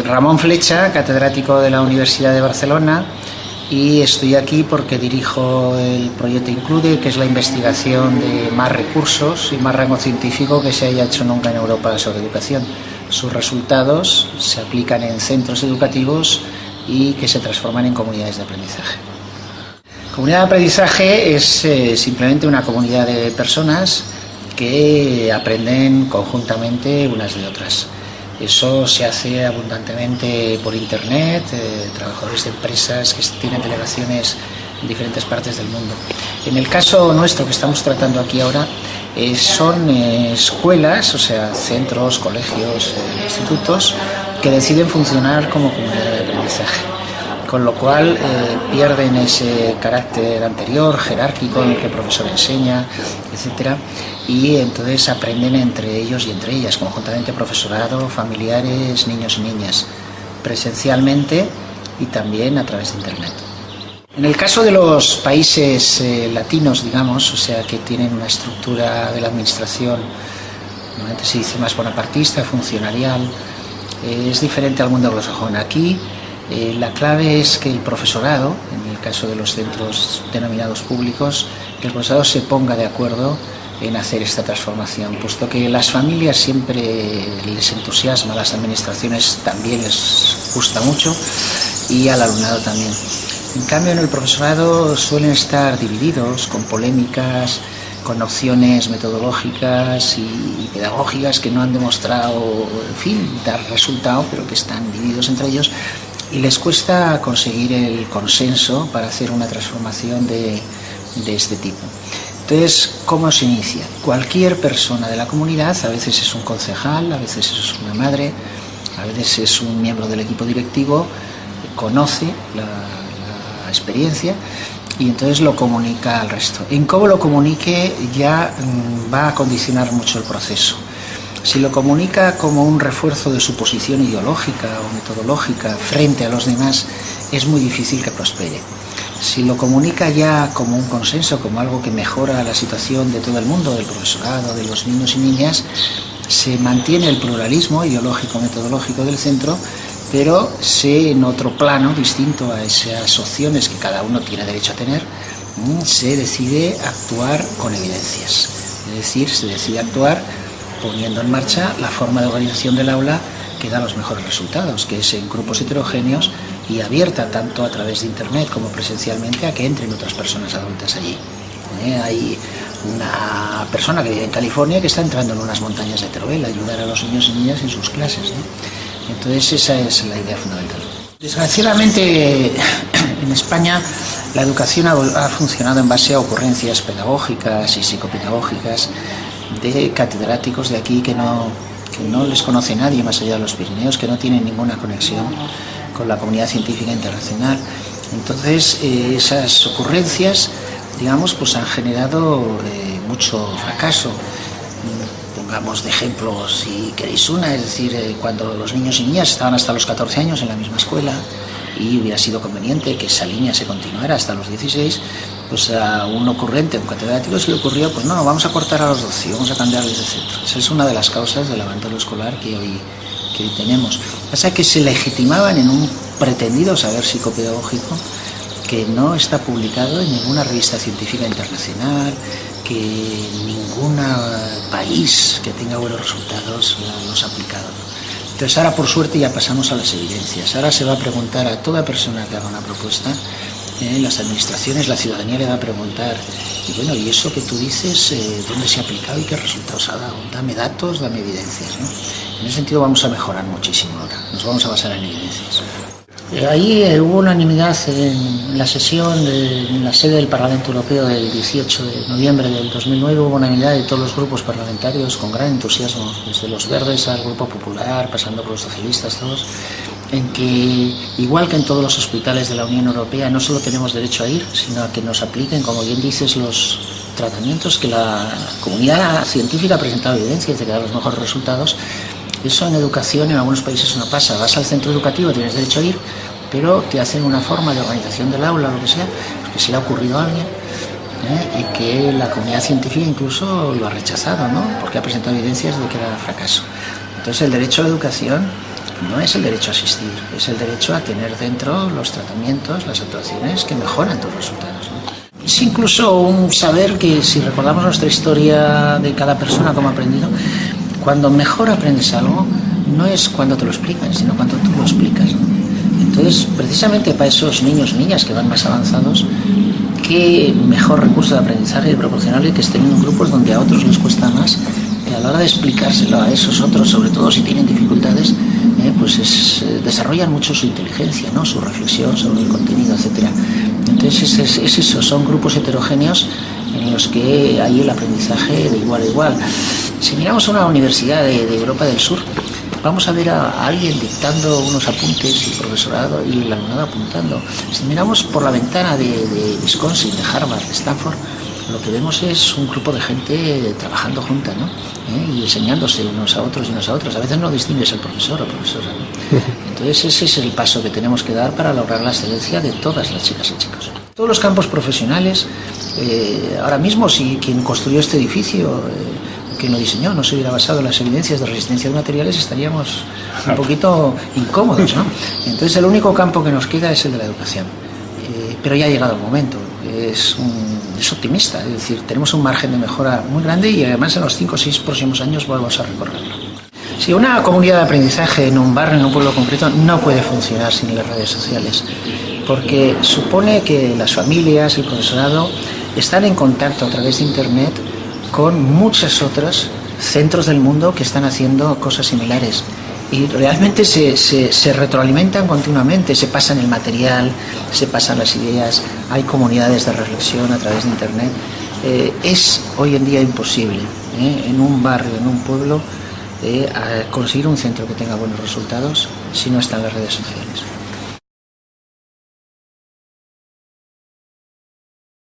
Ramón Flecha, catedrático de la Universidad de Barcelona, y estoy aquí porque dirijo el proyecto Include, que es la investigación de más recursos y más rango científico que se haya hecho nunca en Europa sobre educación. Sus resultados se aplican en centros educativos y que se transforman en comunidades de aprendizaje. Comunidad de aprendizaje es simplemente una comunidad de personas que aprenden conjuntamente unas de otras. Eso se hace abundantemente por internet, trabajadores de empresas que tienen delegaciones en diferentes partes del mundo. En el caso nuestro que estamos tratando aquí ahora, son escuelas, o sea, centros, colegios, institutos, que deciden funcionar como comunidad de aprendizaje, con lo cual pierden ese carácter anterior, jerárquico, en el que el profesor enseña, etcétera, y entonces aprenden entre ellos y entre ellas, conjuntamente profesorado, familiares, niños y niñas, presencialmente y también a través de internet. En el caso de los países latinos, digamos, o sea, que tienen una estructura de la administración, normalmente se dice más bonapartista, funcionarial, es diferente al mundo anglosajón. Aquí la clave es que el profesorado, en el caso de los centros denominados públicos, que el profesorado se ponga de acuerdo en hacer esta transformación, puesto que las familias siempre les entusiasma, a las administraciones también les gusta mucho y al alumnado también. En cambio, en el profesorado suelen estar divididos con polémicas, con opciones metodológicas y pedagógicas que no han demostrado, en fin, dar resultado, pero que están divididos entre ellos, y les cuesta conseguir el consenso para hacer una transformación de este tipo. Entonces, ¿cómo se inicia? Cualquier persona de la comunidad, a veces es un concejal, a veces es una madre, a veces es un miembro del equipo directivo, conoce la experiencia y entonces lo comunica al resto. En cómo lo comunique ya va a condicionar mucho el proceso. Si lo comunica como un refuerzo de su posición ideológica o metodológica frente a los demás, es muy difícil que prospere. Si lo comunica ya como un consenso, como algo que mejora la situación de todo el mundo, del profesorado, de los niños y niñas, se mantiene el pluralismo ideológico, metodológico del centro, pero en otro plano distinto a esas opciones que cada uno tiene derecho a tener, se decide actuar con evidencias. Es decir, se decide actuar poniendo en marcha la forma de organización del aula que da los mejores resultados, que es en grupos heterogéneos y abierta tanto a través de internet como presencialmente a que entren otras personas adultas allí. Hay una persona que vive en California que está entrando en unas montañas de Teruel a ayudar a los niños y niñas en sus clases, ¿no? Entonces esa es la idea fundamental. Desgraciadamente en España la educación ha funcionado en base a ocurrencias pedagógicas y psicopedagógicas de catedráticos de aquí que no les conoce nadie más allá de los Pirineos, que no tienen ninguna conexión con la comunidad científica internacional. Entonces esas ocurrencias, digamos, pues han generado mucho fracaso. Pongamos de ejemplo, si queréis una, es decir, cuando los niños y niñas estaban hasta los 14 años en la misma escuela y hubiera sido conveniente que esa línea se continuara hasta los 16, pues a un ocurrente, a un catedrático se le ocurrió, pues no, vamos a cortar a los 12 y vamos a cambiarles de centro. Esa es una de las causas del abandono escolar que hoy tenemos. Pasa que se legitimaban en un pretendido saber psicopedagógico que no está publicado en ninguna revista científica internacional, que ningún país que tenga buenos resultados los ha aplicado. Entonces ahora por suerte ya pasamos a las evidencias. Ahora se va a preguntar a toda persona que haga una propuesta, las administraciones, la ciudadanía le va a preguntar, y bueno, ¿y eso que tú dices, dónde se ha aplicado y qué resultados ha dado? Dame datos, dame evidencias, ¿no? En ese sentido vamos a mejorar muchísimo ahora, nos vamos a basar en evidencias. Ahí hubo unanimidad en la sesión, en la sede del Parlamento Europeo del 18 de noviembre del 2009, hubo unanimidad de todos los grupos parlamentarios con gran entusiasmo, desde los Verdes al Grupo Popular, pasando por los socialistas, todos, en que, igual que en todos los hospitales de la Unión Europea, no solo tenemos derecho a ir, sino a que nos apliquen, como bien dices, los tratamientos que la comunidad científica ha presentado evidencias de que dan los mejores resultados. Eso en educación en algunos países no pasa. Vas al centro educativo, tienes derecho a ir, pero te hacen una forma de organización del aula o lo que sea, porque se le ha ocurrido a alguien, y que la comunidad científica incluso lo ha rechazado, ¿no? Porque ha presentado evidencias de que era fracaso. Entonces el derecho a la educación no es el derecho a asistir, es el derecho a tener dentro los tratamientos, las actuaciones que mejoran tus resultados, ¿no? Es incluso un saber que, si recordamos nuestra historia de cada persona como ha aprendido, cuando mejor aprendes algo, no es cuando te lo explican, sino cuando tú lo explicas, ¿no? Entonces, precisamente para esos niños y niñas que van más avanzados, qué mejor recurso de aprendizaje proporcionarle que estén en grupos donde a otros les cuesta más, que a la hora de explicárselo a esos otros, sobre todo si tienen dificultades, desarrollan mucho su inteligencia, ¿no? Su reflexión sobre el contenido, etcétera. Entonces es eso, son grupos heterogéneos en los que hay el aprendizaje de igual a igual. Si miramos una universidad de Europa del Sur, vamos a ver a alguien dictando unos apuntes y el profesorado y el alumnado apuntando. Si miramos por la ventana de Wisconsin, de Harvard, de Stanford, lo que vemos es un grupo de gente trabajando junta, ¿no? Y enseñándose unos a otros y unos a otros. A veces no distingues al profesor o profesora, ¿no? Entonces ese es el paso que tenemos que dar para lograr la excelencia de todas las chicas y chicos. Todos los campos profesionales, ahora mismo, si quien construyó este edificio, quien lo diseñó, no se hubiera basado en las evidencias de resistencia de materiales, estaríamos un poquito incómodos, ¿no? Entonces el único campo que nos queda es el de la educación. Pero ya ha llegado el momento, es optimista, es decir, tenemos un margen de mejora muy grande y además en los 5 o 6 próximos años vamos a recorrerlo. Si una comunidad de aprendizaje en un barrio, en un pueblo concreto, no puede funcionar sin las redes sociales, porque supone que las familias, el profesorado, están en contacto a través de Internet con muchos otros centros del mundo que están haciendo cosas similares. Y realmente se retroalimentan continuamente, se pasan el material, se pasan las ideas, hay comunidades de reflexión a través de Internet. Es hoy en día imposible, en un barrio, en un pueblo, conseguir un centro que tenga buenos resultados si no están las redes sociales.